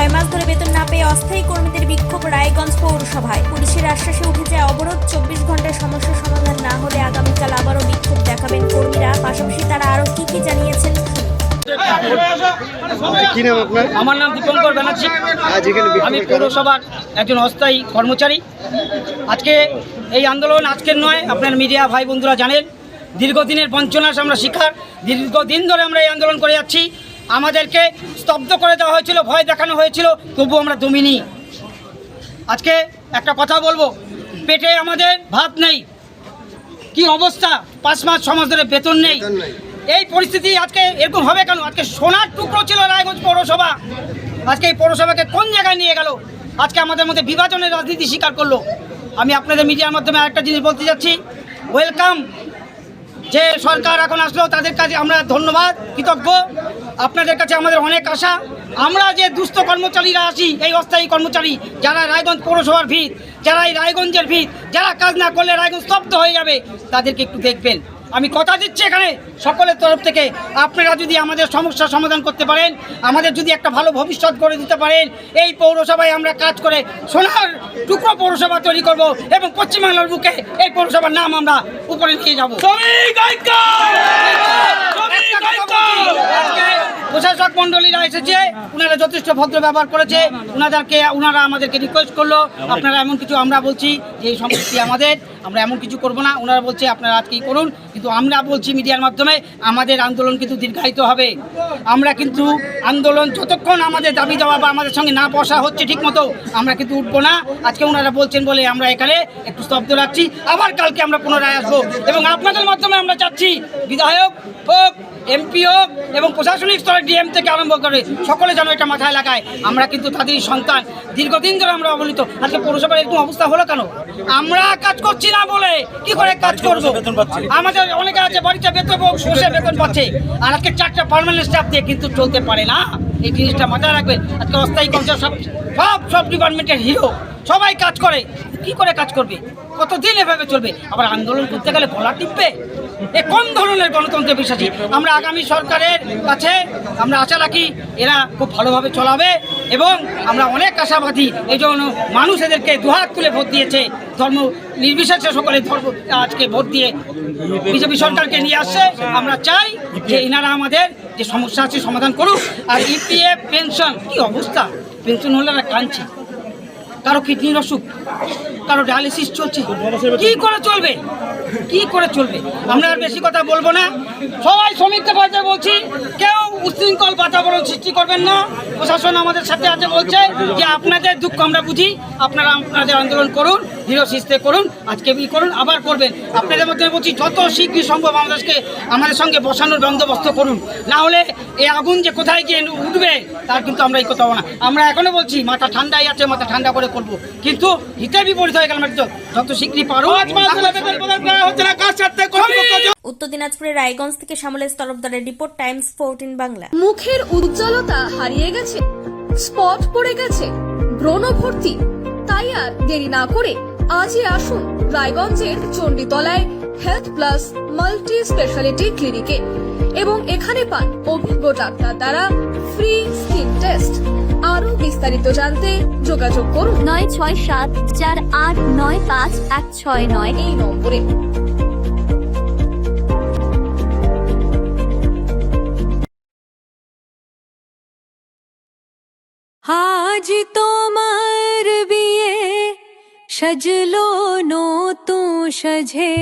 6 মাস ধরে বেতন না পেয়ে অস্থায়ী কর্মীদের বিক্ষোভ রায়গঞ্জ পৌরসভায়। পুলিশের আশ্বাসে উঠে যায় অবরোধ। 24 ঘন্টার সমস্যার সমাধান না হলে আগামীকাল আবারও বিক্ষোভ দেখাবেন কর্মীরা। পাশাপাশি তারা আরও কি জানিয়েছেন। কি নাম আপনার? আমার নাম দীপঙ্কর ব্যানার্জি। আমি পৌরসভার একজন অস্থায়ী কর্মচারী। আজকে এই আন্দোলন আজকের নয়, আপনার মিডিয়া ভাই বন্ধুরা জানেন, দীর্ঘদিনের বঞ্চনার আমরা শিকার। দীর্ঘদিন ধরে আমরা এই আন্দোলন করে যাচ্ছি। আমাদেরকে স্তব্ধ করে দেওয়া হয়েছিল, ভয় দেখানো হয়েছিল, তবু আমরা দমিনি। আজকে একটা কথা বলবো, পেটে আমাদের ভাত নেই, কি অবস্থা, 5 মাস 6 মাস ধরে বেতন নেই। এই পরিস্থিতি আজকে এরকম হবে কেন? আজকে সোনার টুকরো ছিল রায়গঞ্জ পৌরসভা, আজকে এই পৌরসভাকে কোন জায়গায় নিয়ে গেল? আজকে আমাদের মধ্যে বিভাজনের রাজনীতি স্বীকার করলো। আমি আপনাদের মিডিয়ার মাধ্যমে আরেকটা জিনিস বলতে যাচ্ছি, ওয়েলকাম। যে সরকার এখন আসলো তাদের কাছে আমরা ধন্যবাদ, কৃতজ্ঞ। আপনাদের কাছে আমাদের অনেক আশা। আমরা যে দুস্থ কর্মচারীরা আছি, এই অস্থায়ী কর্মচারী, যারা রায়গঞ্জ পৌরসভার ভিত, যারা এই রায়গঞ্জের ভিত, যারা কাজ না করলে রায়গঞ্জ স্তব্ধ হয়ে যাবে, তাদেরকে একটু দেখবেন। আমি কথা দিচ্ছি এখানে সকলের তরফ থেকে, আপনারা যদি আমাদের সমস্যার সমাধান করতে পারেন, আমাদের যদি একটা ভালো ভবিষ্যৎ করে দিতে পারেন, এই পৌরসভায় আমরা কাজ করে সোনার টুকরো পৌরসভা তৈরি করব এবং পশ্চিমবাংলার বুকে এই পৌরসভার নাম আমরা উপরে নিয়ে যাব। প্রশাসক মন্ডলীরা এসেছে, ওনারা যথেষ্ট ভদ্র ব্যবহার করেছে। ওনারা আমাদেরকে রিকোয়েস্ট করলো, আপনারা এমন কিছু, আমরা বলছি যে এই সম্পত্তি আমাদের, আমরা এমন কিছু করব না। ওনারা বলছে আপনারা আজকেই করুন, কিন্তু আমরা বলছি মিডিয়ার মাধ্যমে আমাদের আন্দোলন কিন্তু দীর্ঘায়িত হবে। আমরা কিন্তু আন্দোলন যতক্ষণ আমাদের দাবি দেওয়া বা আমাদের সঙ্গে না বসা হচ্ছে ঠিক মতো, আমরা কিন্তু উঠবো না। আজকে ওনারা বলছেন বলে আমরা এখানে একটু স্তব্ধ রাখছি, আবার কালকে আমরা পুনরায় আসবো। এবং আপনাদের মাধ্যমে আমরা চাচ্ছি বিধায়ক হোক, এমপি হোক এবং প্রশাসনিক স্তরে ডিএম থেকে আরম্ভ করে সকলে যেন এটা মাথায় লাগায়। আমরা কিন্তু তাদেরই সন্তান, দীর্ঘদিন ধরে আমরা অবহেলিত। আজকে পৌরসভার এরকম অবস্থা হলো কেন? আমরা কাজ করছি না বলে কি করে কাজ করবো? আমাদের অনেকে আছে বাড়িতে বেতন বসে বেতন পাচ্ছে, আর আজকে 4টা পার্মানেন্ট স্টাফ দিয়ে কিন্তু চলতে পারে না। এই জিনিসটা মাথায় রাখবেন। আজকে অস্থায়ী কর্মচারী সব ডিপার্টমেন্টের হিরো, সবাই কাজ করে, কি করে কাজ করবে? কতদিন এভাবে চলবে? আবার আন্দোলন করতে গেলে গলা টিপবে? এ কোন ধরনের গণতন্ত্রে বিশ্বাসী? আমরা আগামী সরকারের কাছে আমরা আশা রাখি এরা খুব ভালোভাবে চলাবে এবং আমরা অনেক আশাবাদী। এই জন্য মানুষ এদেরকে দুহাত তুলে ভোট দিয়েছে, ধর্ম নির্বিশেষে সকলে আজকে ভোট দিয়ে বিজেপি সরকারকে নিয়ে আসছে। আমরা চাই যে এনারা আমাদের যে সমস্যা আছে সমাধান করুক। আর ইপিএফ পেনশন, কি অবস্থা, পেনশন হলে কাঁদছে, কারো কিডনির অসুখ, কারো ডায়ালিসিস চলছে, কি করে চলবে? কি করে চলবে? আমরা আর বেশি কথা বলবো না। সবাই শ্রমিকদের পাশে বলছি, কেউ উচ্ছৃঙ্খল বাতাবরণ সৃষ্টি করবেন না। প্রশাসন আমাদের সাথে আছে, বলছে যে আপনাদের দুঃখ আমরা বুঝি, আপনারা আপনাদের আন্দোলন করুন, ধীরে সুস্থে করুন, আজকে করুন, আবার করবেন। আপনাদের মধ্যে বলছি যত শীঘ্রই সম্ভব আমাদের সঙ্গে বসানোর বন্দোবস্ত করুন, না হলে এই আগুন যে কোথায় গিয়ে উঠবে তার কিন্তু আমরা এই কথা না। আমরা এখনো বলছি মাথা ঠান্ডাই আছে, মাথা ঠান্ডা করে করবো, কিন্তু হিতে বিপরীত হয়ে গেল। যত শীঘ্রই পারো। উত্তর দিনাজপুরের রায়গঞ্জ থেকে শ্যামলেশ তরফদারের রিপোর্ট, টাইমস 14 বাংলা। মুখের উজ্জ্বলতা হারিয়ে গেছে, স্পট পড়ে গেছে, ব্রণ ভর্তি, তাই আর দেরি না করে আজই আসুন রায়গঞ্জের চণ্ডীতলায় হেলথ প্লাস মাল্টি স্পেশালিটি ক্লিনিকে এবং এখানে পান অভিজ্ঞ ডাক্তার দ্বারা ফ্রি স্কিন টেস্ট। আরো বিস্তারিত জানতে যোগাযোগ করুন 9674895169 এই নম্বরে। আজ তোমার বিয়ে সাজলো নতুন সাজে।